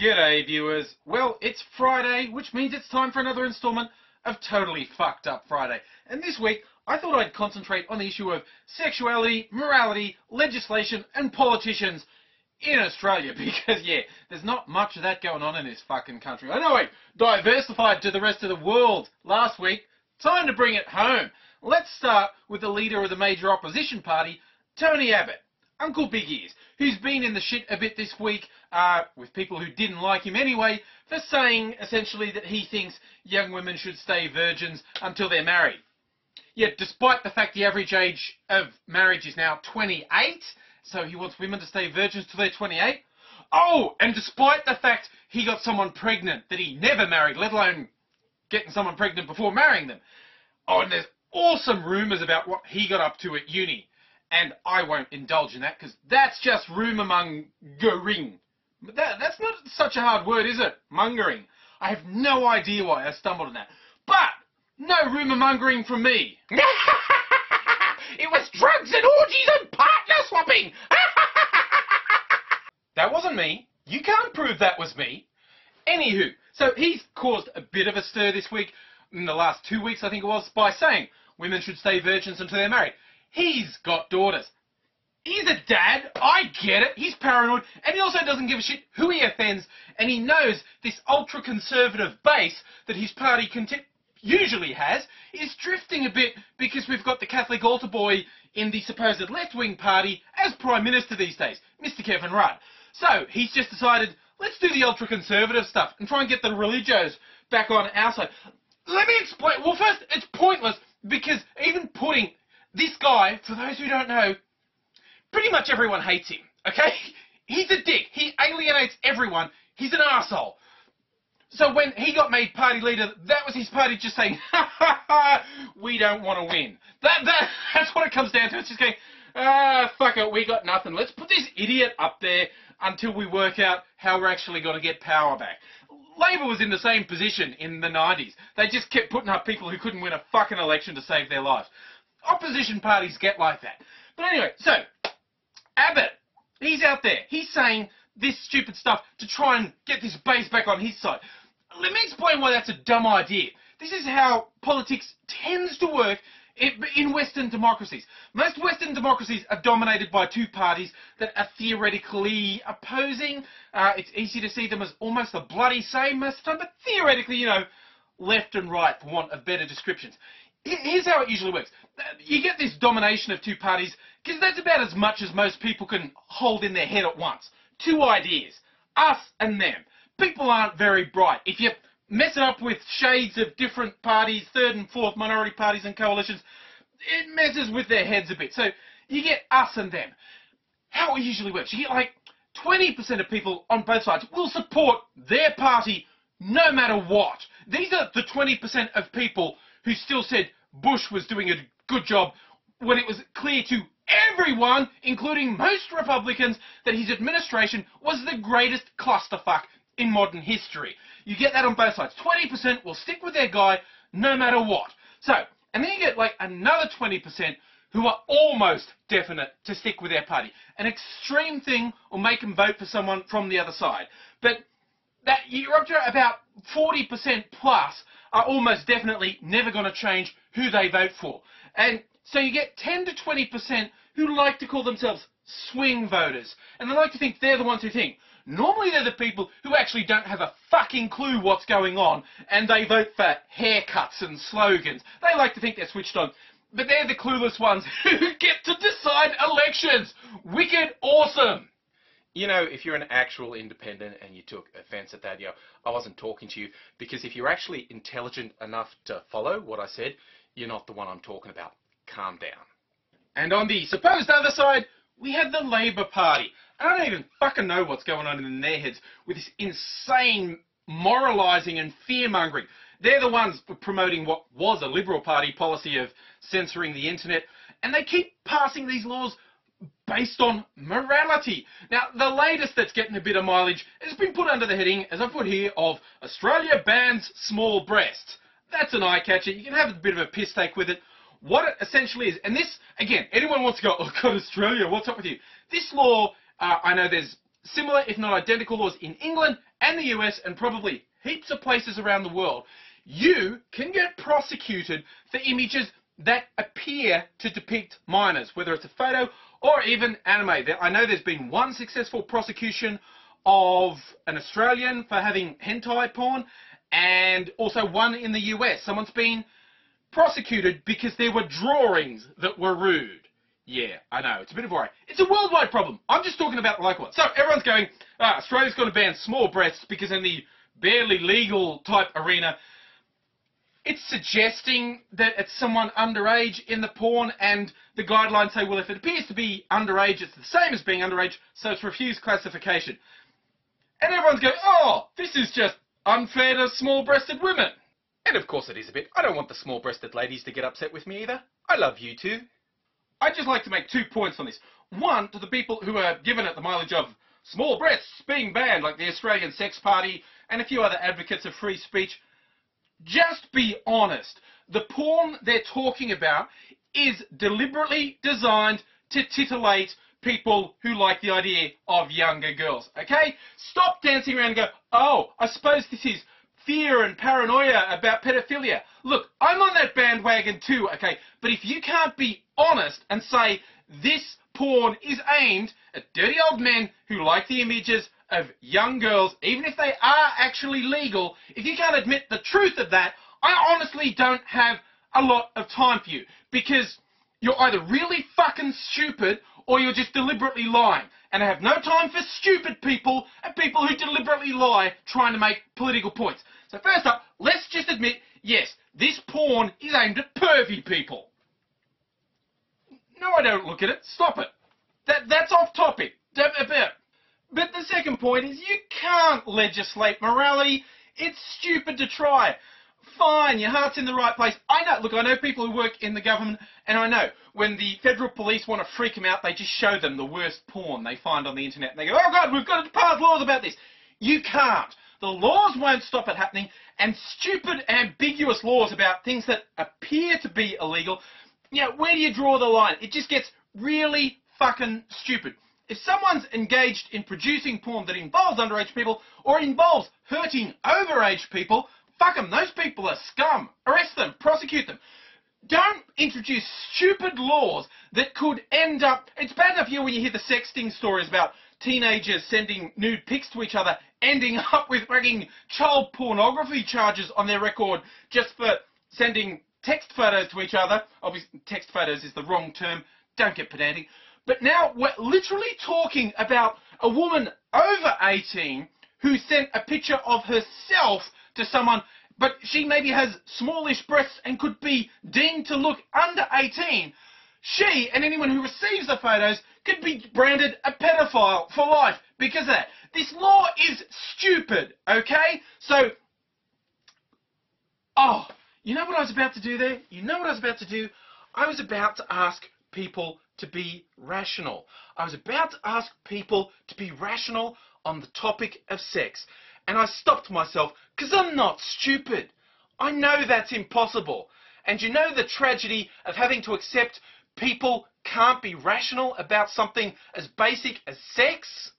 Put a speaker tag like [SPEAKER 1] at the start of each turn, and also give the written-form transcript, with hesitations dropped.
[SPEAKER 1] G'day viewers. Well, it's Friday, which means it's time for another installment of Totally Fucked Up Friday. And this week, I thought I'd concentrate on the issue of sexuality, morality, legislation and politicians in Australia. Because, yeah, there's not much of that going on in this fucking country. I know I diversified to the rest of the world last week. Time to bring it home. Let's start with the leader of the major opposition party, Tony Abbott. Uncle Big Ears, who's been in the shit a bit this week with people who didn't like him anyway, for saying essentially that he thinks young women should stay virgins until they're married. Yet, despite the fact the average age of marriage is now 28, so he wants women to stay virgins till they're 28. Oh, and despite the fact he got someone pregnant that he never married, let alone getting someone pregnant before marrying them. Oh, and there's awesome rumours about what he got up to at uni. And I won't indulge in that, because that's just rumour-mongering. That's not such a hard word, is it? Mongering. I have no idea why I stumbled on that. But, no rumour-mongering from me. It was drugs and orgies and partner swapping! That wasn't me. You can't prove that was me. Anywho, so he's caused a bit of a stir this week, in the last 2 weeks I think it was, by saying women should stay virgins until they're married. He's got daughters. He's a dad. I get it. He's paranoid. And he also doesn't give a shit who he offends. And he knows this ultra-conservative base that his party usually has is drifting a bit because we've got the Catholic altar boy in the supposed left-wing party as Prime Minister these days, Mr. Kevin Rudd. So he's just decided, let's do the ultra-conservative stuff and try and get the religios back on our side. Let me explain. Well, first, it's pointless because even putting this guy, for those who don't know, pretty much everyone hates him, okay? He's a dick. He alienates everyone. He's an arsehole. So when he got made party leader, that was his party just saying, ha ha ha, we don't want to win. That's what it comes down to. It's just going, fuck it, we got nothing. Let's put this idiot up there until we work out how we're actually going to get power back. Labor was in the same position in the 90s. They just kept putting up people who couldn't win a fucking election to save their lives. Opposition parties get like that. But anyway, so, Abbott, he's out there. He's saying this stupid stuff to try and get this base back on his side. Let me explain why that's a dumb idea. This is how politics tends to work in Western democracies. Most Western democracies are dominated by two parties that are theoretically opposing. It's easy to see them as almost the bloody same most of the time, but theoretically, you know, left and right, for want of better descriptions. Here's how it usually works. You get this domination of two parties, because that's about as much as most people can hold in their head at once. Two ideas. Us and them. People aren't very bright. If you mess it up with shades of different parties, third and fourth minority parties and coalitions, it messes with their heads a bit. So you get us and them. How it usually works, you get like 20% of people on both sides will support their party no matter what. These are the 20% of people who still said Bush was doing a good job when it was clear to everyone, including most Republicans, that his administration was the greatest clusterfuck in modern history. You get that on both sides. 20% will stick with their guy no matter what. So, and then you get like another 20% who are almost definite to stick with their party. An extreme thing will make them vote for someone from the other side. But that you're up to about 40% plus are almost definitely never going to change who they vote for. And so you get 10 to 20% who like to call themselves swing voters. And they like to think they're the ones who think. Normally they're the people who actually don't have a fucking clue what's going on, and they vote for haircuts and slogans. They like to think they're switched on. But they're the clueless ones who get to decide elections. Wicked awesome. You know, if you're an actual independent and you took offence at that, you know, I wasn't talking to you, because if you're actually intelligent enough to follow what I said, you're not the one I'm talking about. Calm down. And on the supposed other side, we have the Labor Party. I don't even fucking know what's going on in their heads with this insane moralising and fear-mongering. They're the ones promoting what was a Liberal Party policy of censoring the internet, and they keep passing these laws based on morality. Now, the latest that's getting a bit of mileage has been put under the heading, as I put here, of Australia bans small breasts. That's an eye-catcher. You can have a bit of a piss take with it. What it essentially is, and this, again, anyone wants to go, oh God, Australia, what's up with you? This law, I know there's similar, if not identical laws in England and the US and probably heaps of places around the world, you can get prosecuted for images that appear to depict minors, whether it's a photo or even anime. I know there's been one successful prosecution of an Australian for having hentai porn, and also one in the US. Someone's been prosecuted because there were drawings that were rude. Yeah, I know, it's a bit of a worry. It's a worldwide problem. I'm just talking about the local one. So everyone's going, Australia's going to ban small breasts because in the barely legal type arena, it's suggesting that it's someone underage in the porn, and the guidelines say, well, if it appears to be underage, it's the same as being underage, so it's refused classification. And everyone's going, oh, this is just unfair to small-breasted women. And of course it is a bit. I don't want the small-breasted ladies to get upset with me either. I love you too. I'd just like to make 2 points on this. One, to the people who are given it the mileage of small breasts being banned, like the Australian Sex Party and a few other advocates of free speech. Just be honest. The porn they're talking about is deliberately designed to titillate people who like the idea of younger girls, okay? Stop dancing around and go, oh, I suppose this is fear and paranoia about pedophilia. Look, I'm on that bandwagon too, okay? But if you can't be honest and say this porn is aimed at dirty old men who like the images of young girls, even if they are actually legal, if you can't admit the truth of that, I honestly don't have a lot of time for you, because you're either really fucking stupid or you're just deliberately lying. And I have no time for stupid people and people who deliberately lie trying to make political points. So first up, let's just admit, yes, this porn is aimed at pervy people. No, I don't look at it. Stop it. That's off topic. But the second point is you can't legislate morality. It's stupid to try. Fine, your heart's in the right place. I know people who work in the government, and I know when the federal police want to freak them out, they just show them the worst porn they find on the internet. And they go, oh God, we've got to pass laws about this. You can't. The laws won't stop it happening, and stupid, ambiguous laws about things that appear to be illegal, you know, where do you draw the line? It just gets really fucking stupid. If someone's engaged in producing porn that involves underage people or involves hurting overage people, fuck them. Those people are scum. Arrest them. Prosecute them. Don't introduce stupid laws that could end up... It's bad enough here when you hear the sexting stories about teenagers sending nude pics to each other, ending up with bringing child pornography charges on their record just for sending text photos to each other. Obviously, text photos is the wrong term. Don't get pedantic. But now we're literally talking about a woman over 18 who sent a picture of herself to someone, but she maybe has smallish breasts and could be deemed to look under 18. She and anyone who receives the photos could be branded a pedophile for life because of that. This law is stupid, okay? So, oh, you know what I was about to do there? You know what I was about to do? I was about to ask people to be rational. I was about to ask people to be rational on the topic of sex. And I stopped myself because I'm not stupid. I know that's impossible. And you know the tragedy of having to accept people can't be rational about something as basic as sex?